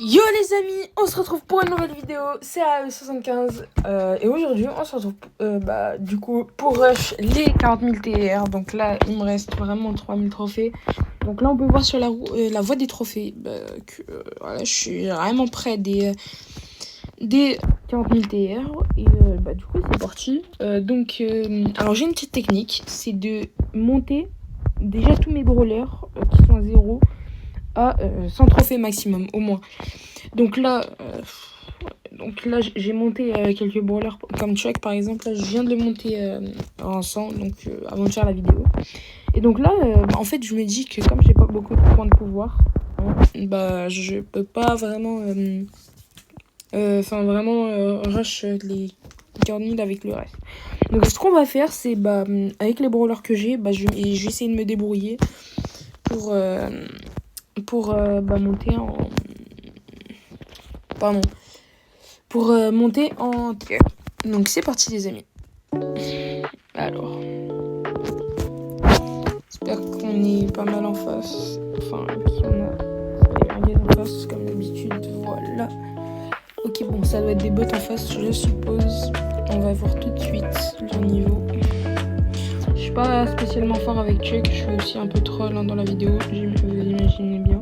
Yo les amis, on se retrouve pour une nouvelle vidéo, c'est AE75 et aujourd'hui on se retrouve du coup pour rush les 40 000 TR. Donc là il me reste vraiment 3000 trophées. Donc là on peut voir sur la voie des trophées que voilà, je suis vraiment près des 40 000 TR et du coup c'est parti. Alors j'ai une petite technique, c'est de monter déjà tous mes brawlers qui sont à 0 à 100 trophées maximum au moins. Donc là j'ai monté quelques brawlers comme Chuck par exemple. Là je viens de le monter en 100 avant de faire la vidéo. Et donc là en fait je me dis que comme j'ai pas beaucoup de points de pouvoir, je peux pas vraiment rush les 40 000 avec le reste. Donc ce qu'on va faire c'est avec les brawlers que j'ai, je vais essayer de me débrouiller pour monter en... monter en tier. Donc c'est parti les amis. Alors, j'espère qu'on est pas mal en face. Enfin, qu'on a un gars en face comme d'habitude. Voilà. Ok, bon, ça doit être des bots en face, je suppose. On va voir tout de suite leur niveau. Je suis pas spécialement fort avec Chuck, je suis aussi un peu troll dans la vidéo, vous imaginez bien.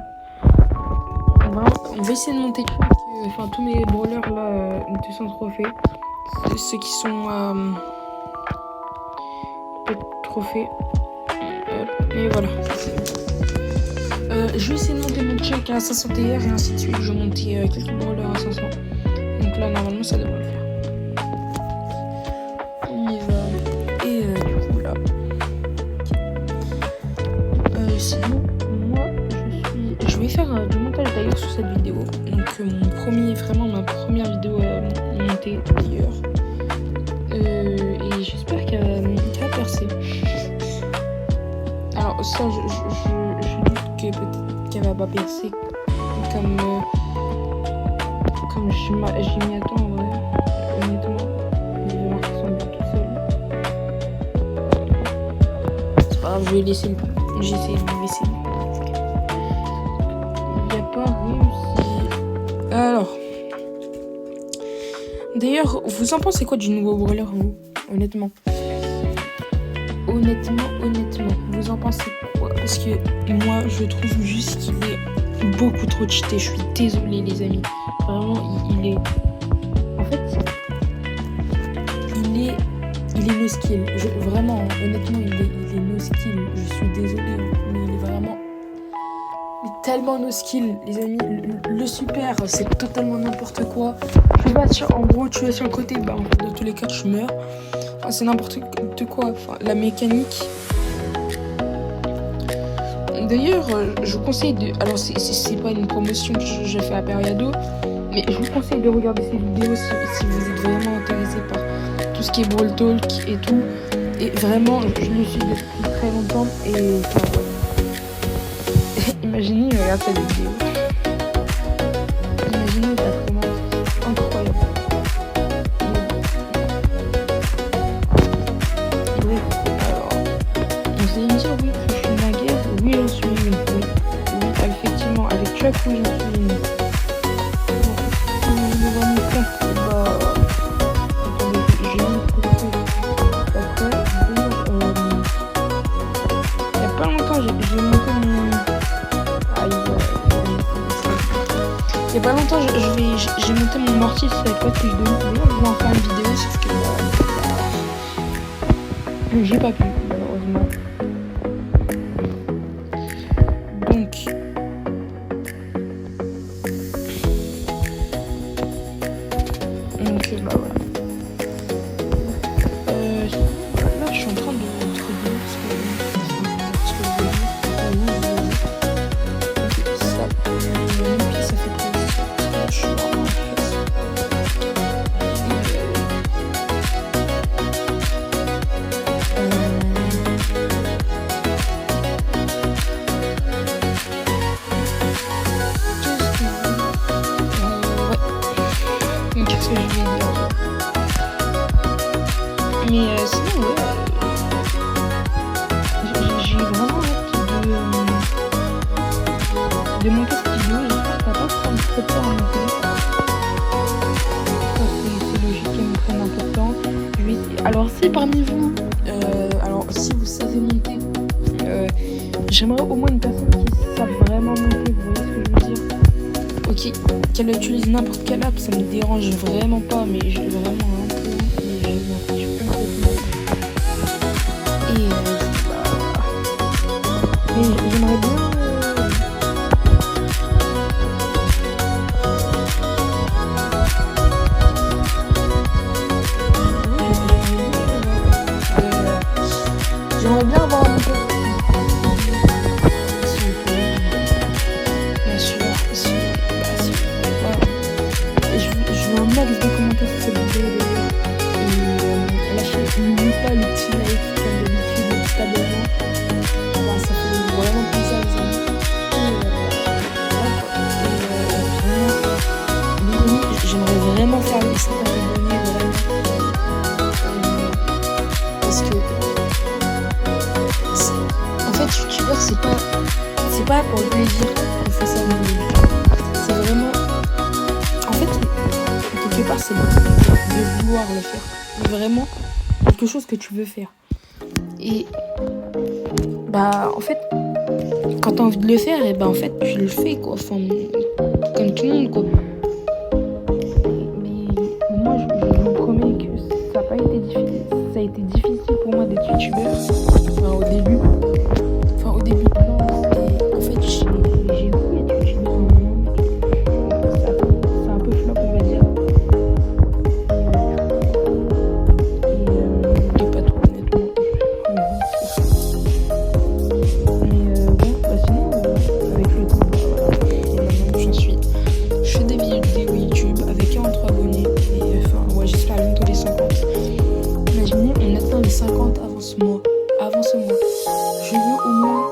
On va essayer de monter Chuck, tous mes brawlers là, 200 trophées. Ceux qui sont trophées. Et voilà. Je vais essayer de monter mon Chuck à 500 TR et ainsi de suite. Je vais monter quelques brawlers à 500. Donc là, normalement, ça devrait le faire. On y va. Et du coup, là. Sinon, moi, je vais faire du montage d'ailleurs sur cette vidéo. Donc, ma première vidéo montée d'ailleurs. Et j'espère qu'elle va percer. Alors, ça, je doute que peut-être qu'elle va pas percer comme j'y m'y attends, ouais. Honnêtement, je vais marquer son but tout seul. C'est pas grave, je vais laisser j'essaie de le laisser. Il n'a pas réussi. Alors, d'ailleurs, vous en pensez quoi du nouveau brawler, vous? Honnêtement, vous en pensez quoi? Parce que moi, je trouve juste qu'il est beaucoup trop cheaté. Je suis désolée, les amis. Vraiment, il est... En fait, il est no skill. Vraiment, honnêtement, il est no skill. Je suis désolée, mais il est vraiment... Il est tellement no skill, les amis. Le super, c'est totalement n'importe quoi. En gros, tu vas sur le côté, dans tous les cas, tu meurs. Enfin, c'est n'importe quoi. Enfin, la mécanique... D'ailleurs, je vous conseille de... Alors, c'est pas une promotion que je fais à Periado, mais je vous conseille de regarder ces vidéos si vous êtes vraiment intéressé par tout ce qui est Brawl Talk et tout. Et vraiment, je le suis depuis très longtemps et... Imaginez, regarde cette vidéo. Imaginez, ça commence incroyable. Bref, alors... Vous allez me dire, oui, je suis une naguère. Oui, j'en suis une. Oui, effectivement, avec Chuck, oui, j'en suis une. Il y a pas longtemps, j'ai monté mon mortier avec quoi que je voulais en faire une vidéo, sauf que j'ai pas pu, malheureusement. Donc voilà. Là, je suis en train de trouver ce que je veux dire. Ça fait plaisir. Je suis vraiment qu'est-ce que je vais dire? Mais sinon, ouais, j'ai vraiment hâte de monter cette vidéo. J'espère que ça va pas prendre trop de temps. parmi vous, alors si vous savez monter, j'aimerais au moins une personne qui savent vraiment monter, vous voyez ce que je veux dire? Ok, qu'elle utilise n'importe quelle app, ça me dérange vraiment pas, mais j'ai vraiment un peu et je m'en fiche complètement. Et mais j'aimerais bien. J'aimerais bien avoir un peu. Bien sûr, si je veux un max de commentaires sur cette vidéo d'ailleurs. Et n'oublie pas le petit like comme d'habitude, le petit abonnement. Ça fait vraiment plaisir les amis. J'aimerais vraiment faire les 50 abonnés vraiment. Parce que en fait, youtubeur, c'est pas pour le plaisir qu'on fait ça. C'est vraiment, en fait, quelque part, c'est de vouloir le faire. C'est vraiment quelque chose que tu veux faire. Et bah, en fait, quand t'as envie de le faire, et bah en fait, tu le fais quoi. Enfin, comme tout le monde quoi. Mais moi, je vous promets que ça n'a pas été difficile. Ça a été difficile pour moi d'être youtubeur. Enfin, au début. Et en fait, j'ai voulu être youtubeur un moment. C'est un peu flop, on va dire. Et pas trop honnêtement. Mais bon, bah sinon, avec le temps, voilà. Et maintenant, je fais des vidéos YouTube avec 43 abonnés. Et enfin, ouais, j'espère bientôt les 50. Imaginez, on atteint les 50 avant ce mois. Je veux au moins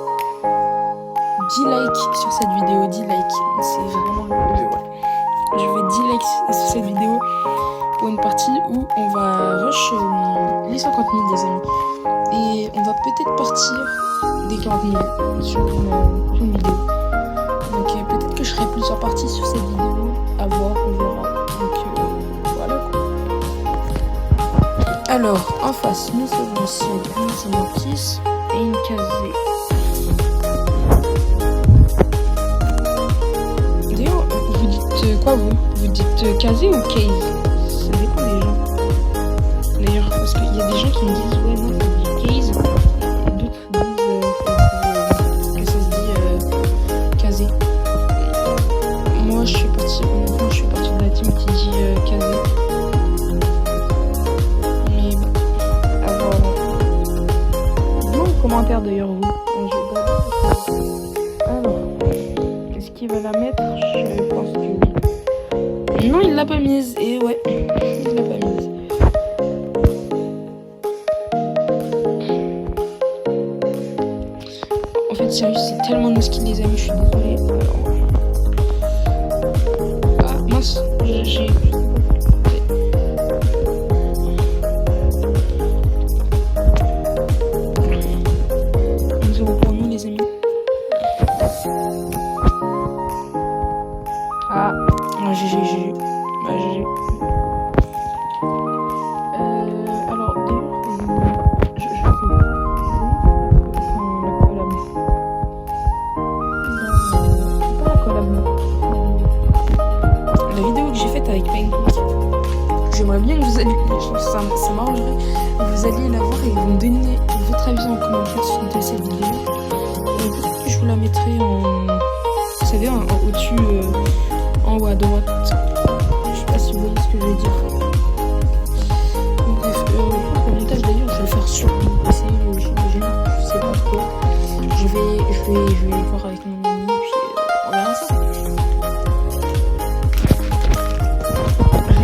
10 likes sur cette vidéo. 10 likes. C'est vraiment le jeu. Je veux 10 likes sur cette vidéo pour une partie où on va rush les 50 000 les amis. Et on va peut-être partir des 40 000 sur une vidéo. Donc peut-être que je ferai plusieurs parties sur cette vidéo. À voir, on verra. Donc voilà quoi. Alors, en face, nous avons ici un Mortis et une Kazé. D'ailleurs, vous dites quoi vous? Vous dites Kazé ou Case? Ça dépend des gens. D'ailleurs, parce qu'il y a des gens qui me disent ouais non, ça se dit Case. Et d'autres disent que ça se dit Kazé. Moi, je suis partie de la team qui dit Kazé. Commentaire d'ailleurs vous. Alors, est-ce qu'il va la mettre? Je pense que oui. Non, il l'a pas mise. Et ouais, il l'a pas mise. En fait, sérieux, c'est tellement nos skins les amis, je suis désolée. Ah mince, j'ai... Ah, GG. Alors, d'ailleurs, je sais pas. La collab. La vidéo que j'ai faite avec Pancake. J'aimerais bien que vous alliez. Ça m'arrangerait. Vous alliez la voir et vous me donner votre avis en commentaire sur cette vidéo. Peut-être que je vous la mettrai en. Vous savez, au-dessus. En haut à droite. Je sais pas si vous voyez ce que je veux dire. Bref, le montage d'ailleurs, je vais le faire sur mon PC, j'imagine, je sais pas trop. Je vais voir avec mon ami, puis on verra ça.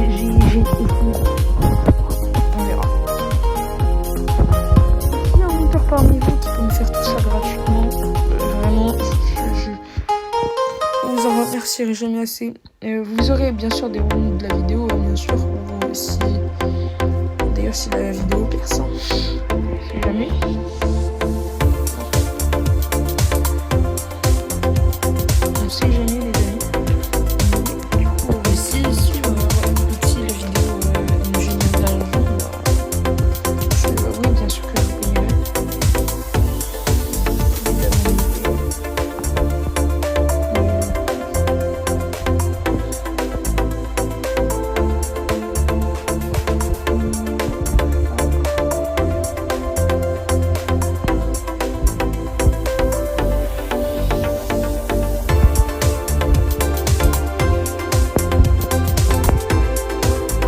J'ai on verra. S'il y a un monteur parmi vous qui peut me faire tout ça gratuitement, vraiment, je vous en remercierai jamais assez. Vous aurez bien sûr des rondes de la vidéo, bien sûr. D'ailleurs, si la vidéo perce, si jamais. On sait jamais les amis. Du coup, si la vidéo me génère de l'argent, je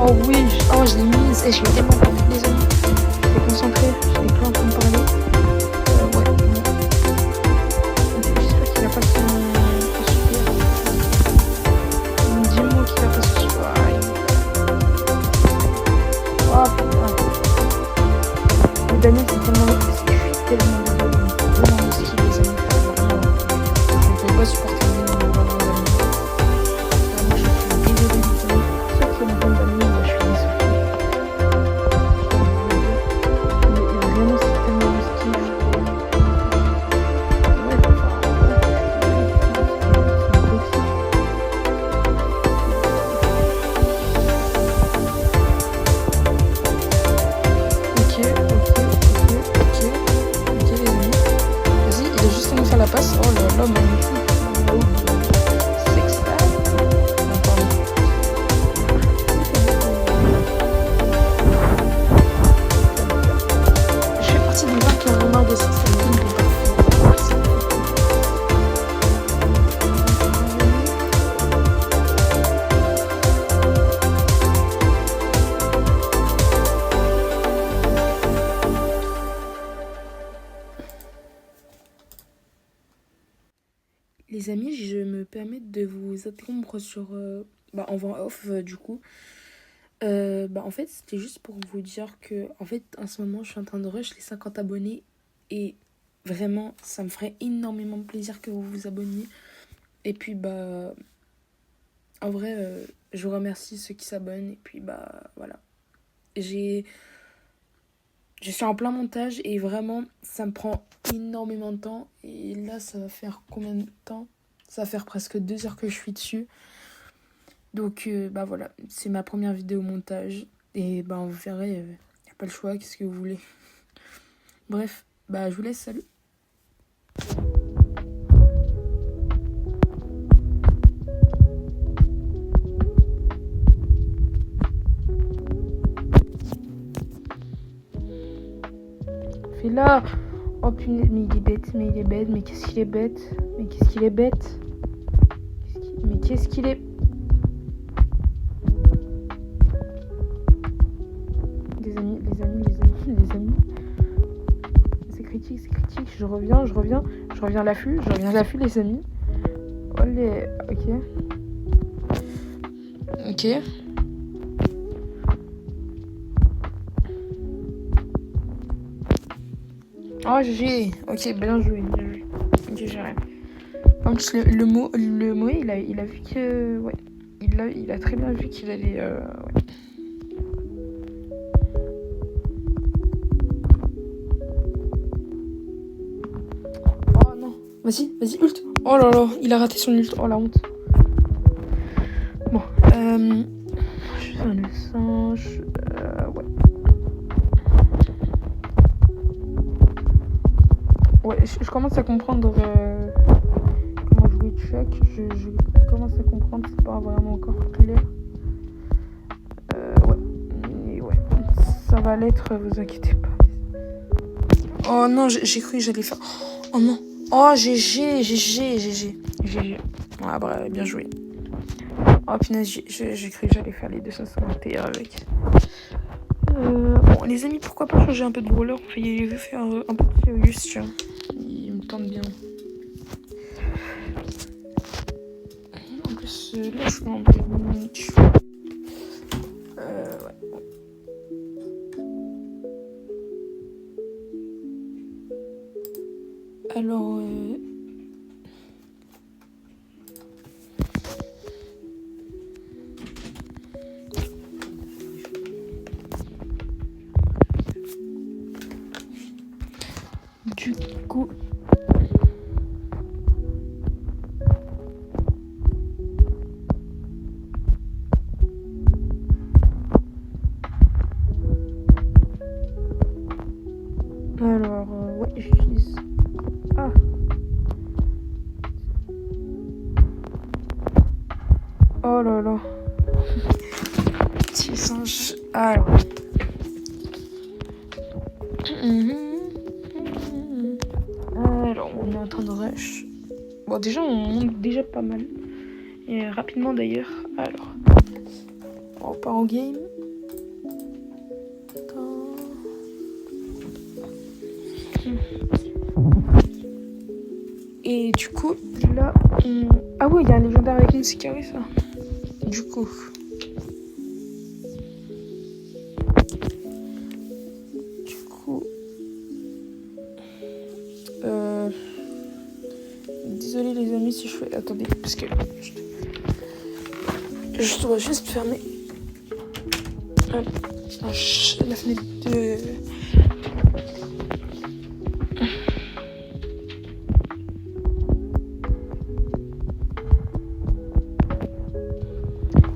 Oh oui, je l'ai mise et je l'ai tellement pas fait, les amis. J'étais concentrée, j'étais plus en train de parler. Ouais, bon. J'espère qu'il a pas son super. Dis-moi qu'il a pas son super. Oh putain. Mais Daniel, c'est tellement. Je suis tellement désolée. Vraiment aussi, les amis. Vraiment. Je ne peux pas supporter les amis. Vraiment, je suis désolée, les amis. Ceux qui aiment bien Daniel, moi, je suis désolée. Mais vraiment, c'est tellement hostile. Ouais, enfin, ok, les amis. Vas-y, il a juste à nous faire la passe. Oh là là, magnifique. Sex style. Pardon. Je fais partie des gens qui ont marre de cette série. Les amis, je me permets de vous interrompre sur en voix off du coup. En fait, c'était juste pour vous dire que en fait, en ce moment, je suis en train de rush les 50 abonnés et vraiment, ça me ferait énormément plaisir que vous vous abonniez. Et puis en vrai, je vous remercie ceux qui s'abonnent et puis voilà. Je suis en plein montage et vraiment, ça me prend énormément de temps. Et là, ça va faire combien de temps ? Ça va faire presque 2 heures que je suis dessus. Donc, voilà, c'est ma première vidéo montage. Et vous verrez, il n'y a pas le choix, qu'est-ce que vous voulez. Bref, je vous laisse, salut. Fais-la. Oh punaise, mais il est bête, mais qu'est-ce qu'il est bête. Mais qu'est-ce qu'il est bête. Mais qu'est-ce qu'il est... Les amis. C'est critique. Je reviens à l'affût, les amis. Allez, ok. Oh, GG. Ok, bien joué. Ok, j'ai rien. En plus, le Moé, il a vu que... Ouais. Il a très bien vu qu'il allait... Ouais. Oh non. Vas-y, ult. Oh là là, il a raté son ult. Oh la honte. Bon, je fais le singe. Ouais. Ouais, je commence à comprendre comment jouer Chuck. Je commence à comprendre, c'est pas vraiment encore clair. Ouais. Mais ouais, ça va l'être, vous inquiétez pas. Oh non, j'ai cru que j'allais faire... Oh non. Oh, GG. Ah bien joué. Oh punaise, j'ai cru que j'allais faire les 251 avec. Bon, les amis, pourquoi pas changer un peu de brawler? Enfin, il veut faire un peu de Sirius, tiens. Il me tente bien. En plus, là, je suis en match. Ouais. Alors, du coup... Alors, ouais, j'utilise... Ah. Oh là là. Petit singe. Alors. Alors, on est en train de rush. Bon, déjà, on monte déjà pas mal. Et rapidement d'ailleurs. Alors. On part en game. Et du coup, là, ah oui, il y a un légendaire avec une Sicari, ça. Du coup. Désolé les amis si je fais... Attendez, parce que... Je dois juste fermer la fenêtre de...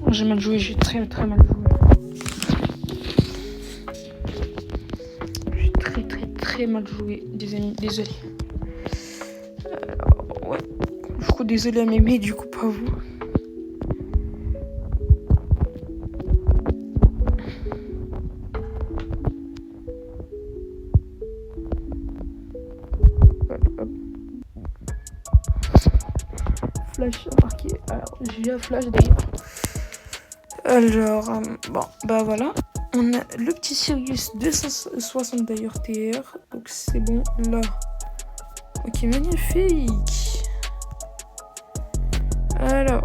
J'ai mal joué, j'ai très mal joué. J'ai très mal joué, des amis, désolé. Ouais, du coup désolé à m'aimer, du coup pas vous. Flash marqué. Alors, j'ai un flash d'ailleurs. Alors, bon, bah voilà. On a le petit Sirius 260 d'ailleurs TR. Donc c'est bon, là. Ok, magnifique. Alors,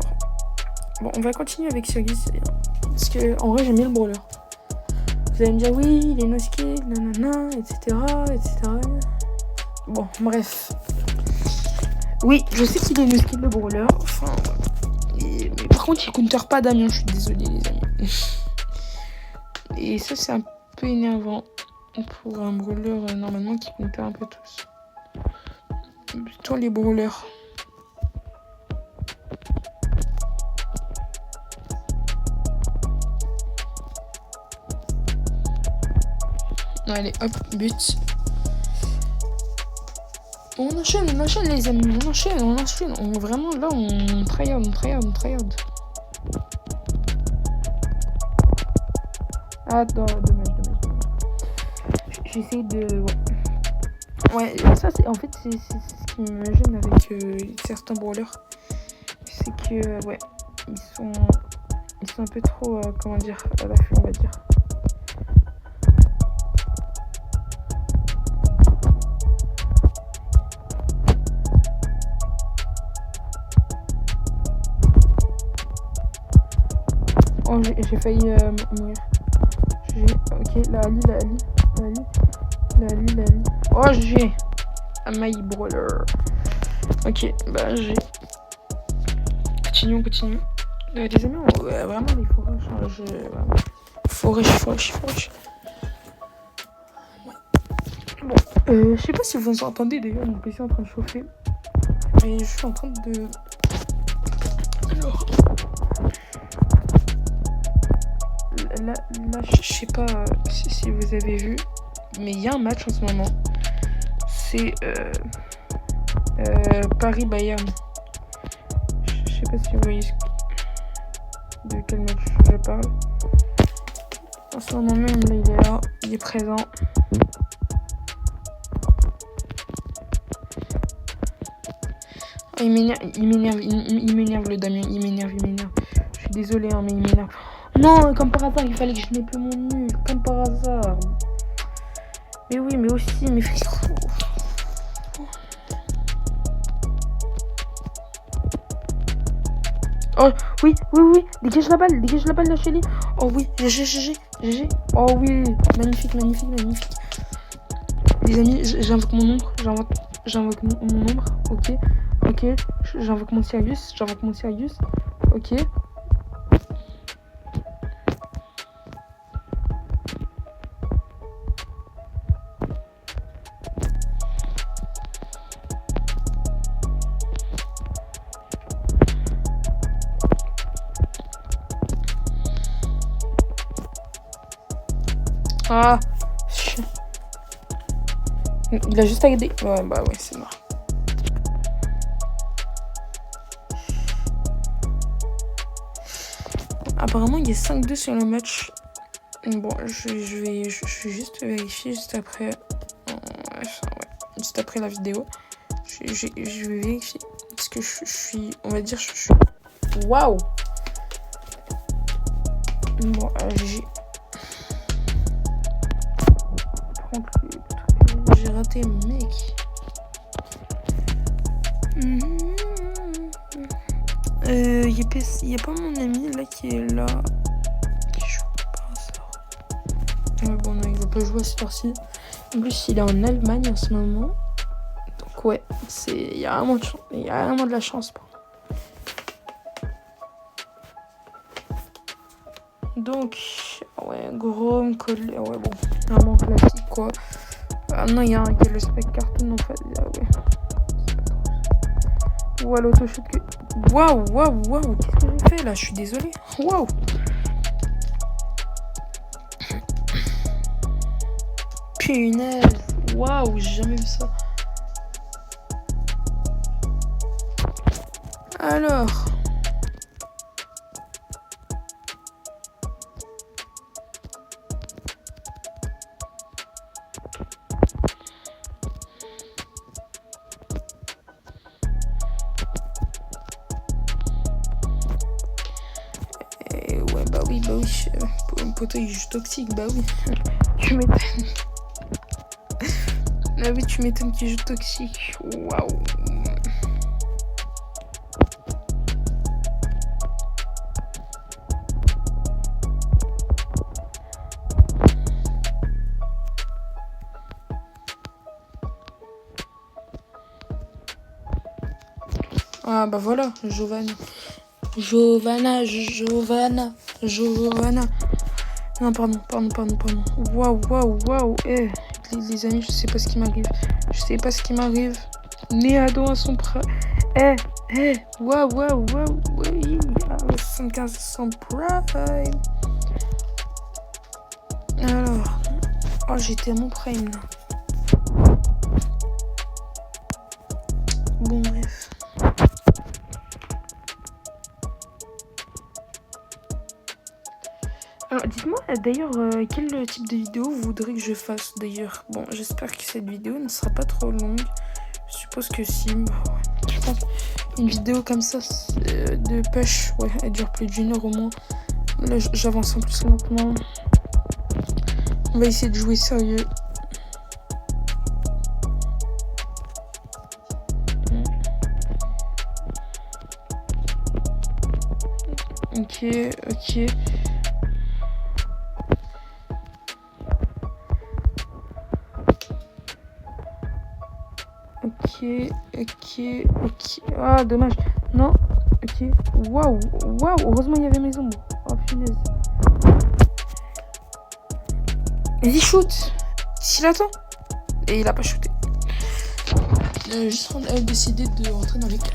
bon, on va continuer avec Sirius. Parce que, en vrai, j'aime bien le brawler. Vous allez me dire, oui, il est no skill, nanana, etc., etc. Bon, bref. Oui, je sais qu'il est no skill, le brawler. Enfin, mais par contre, il counter pas Damien, je suis désolée, les amis. Et ça, c'est un peu énervant pour un brawler normalement qui counter un peu tous. Plutôt les brawlers. Allez, hop, but. On enchaîne les amis, on enchaîne. Vraiment, là, on tryhard. Ah, dommage. J'essaie de... Ouais, ça, c'est ce qui me gêne avec certains brawlers. C'est que, ouais, ils sont un peu trop, comment dire, à l'affût, on va dire. Oh, j'ai failli mourir. Ok, la Ali. Oh, j'ai my brawler. Ok, bah j'ai. Continuons. Les amis, vraiment les forages. Forage. Ouais. Bon, je sais pas si vous entendez d'ailleurs, mon PC est en train de chauffer. Et je suis en train de... Alors... Là, je sais pas si vous avez vu, mais il y a un match en ce moment. C'est Paris-Bayern. Je sais pas si vous voyez de quel match je parle. En ce moment même, là, il est là, il est présent. Oh, il m'énerve le Damien, il m'énerve. Je suis désolée, hein, mais il m'énerve. Non, comme par hasard, il fallait que je n'ai plus mon nul, comme par hasard. Mais oui, mais aussi, mais frérot. Oh, oui, dégage la balle, la chérie. Oh oui, GG. Oh oui, magnifique. Les amis, j'invoque mon nombre, j'invoque mon nombre, ok. J'invoque mon Sirius, ok. Ah, il a juste aidé. Ouais, bah ouais, c'est mort. Apparemment, il y a 5-2 sur le match. Bon, je vais juste vérifier juste après. Juste après la vidéo. Je vais vérifier. Parce que je suis... On va dire, je suis... Waouh! Bon, j'ai raté, mec. Y a pas mon ami là qui est là. Qui joue par hasard. Mais bon, non, il va pas jouer à cette heure-ci. En plus, il est en Allemagne en ce moment. Donc, ouais, il y a vraiment de la chance. Donc, ouais, Grom, Collet, ouais, bon, vraiment classique quoi. Ah non, il y a le spec cartoon en fait. Ah, ouais. Ouah, l'autoshoot que. Waouh, qu'est-ce que j'ai fait là? Je suis désolée. Waouh. Punaise. Waouh, j'ai jamais vu ça. Alors. Bah oui, un poteau il joue toxique, bah oui. Tu m'étonnes. Ah oui, tu m'étonnes qu'il joue toxique. Waouh. Ah bah voilà, Giovanna. Non, pardon. Waouh. Les amis, je sais pas ce qui m'arrive. Néado à son prime. Waouh. Oui. 75 son prime. Alors. Oh, j'étais à mon prime là. Bon, bref. Alors, dites-moi d'ailleurs quel type de vidéo vous voudrez que je fasse d'ailleurs. Bon, j'espère que cette vidéo ne sera pas trop longue. Je suppose que si. Je pense une vidéo comme ça de push, ouais, elle dure plus d'une heure au moins. Là, j'avance en plus lentement. On va essayer de jouer sérieux. Ok. Ah, dommage. Non. Ok. Waouh. Heureusement, il y avait mes ombres. Oh, punaise. Vas-y, shoot. S'il attend. Et il a pas shooté. Juste décidé de rentrer dans les cages.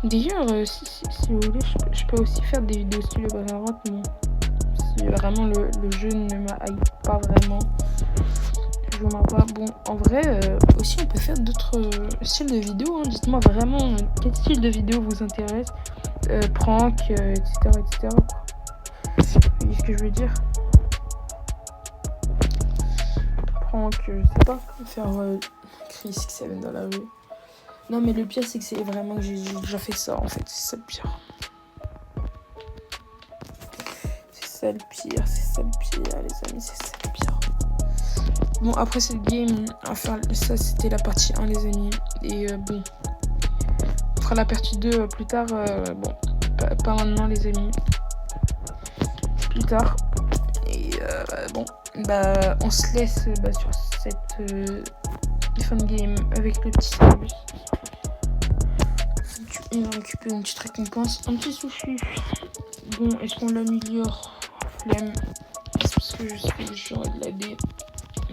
D'ailleurs, si vous voulez, je peux aussi faire des vidéos style Valorant, mais si vraiment le jeu ne m'aille pas vraiment, je m'en pas. Bon, en vrai, aussi on peut faire d'autres styles de vidéos. Hein. Dites-moi vraiment quel style de vidéo vous intéresse, prank, etc. Quoi. Vous voyez ce que je veux dire? Prank, je sais pas, faire Chris qui s'amène dans la rue. Non, mais le pire, c'est que c'est vraiment que j'ai déjà fait ça, en fait. C'est ça le pire. Les amis, c'est ça le pire. Bon, après cette game, enfin, ça, c'était la partie 1, les amis. Et bon, on fera la partie 2 plus tard. Bon, pas maintenant, les amis. Plus tard. Et bon, bah, on se laisse sur cette fin de game avec le petit service. Il va récupérer une petite récompense, un petit sushi. Bon, est-ce qu'on l'améliore? Flemme. C'est parce que je sais que j'aurais de la D.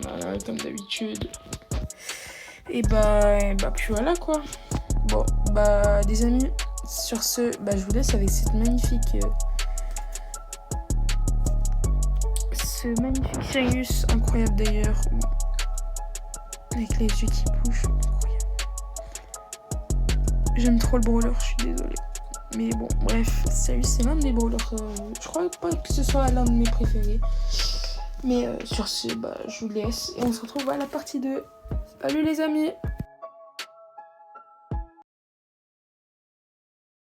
Voilà, comme d'habitude. Et puis voilà quoi. Bon, des amis, sur ce, je vous laisse avec cette magnifique. Ce magnifique Sirius, incroyable d'ailleurs. Avec les yeux qui bougent. J'aime trop le brawler, je suis désolée. Mais bon, bref, c'est l'un de mes brawlers. Je crois pas que ce soit l'un de mes préférés. Mais sur ce, bah, je vous laisse et on se retrouve à la partie 2. Salut les amis!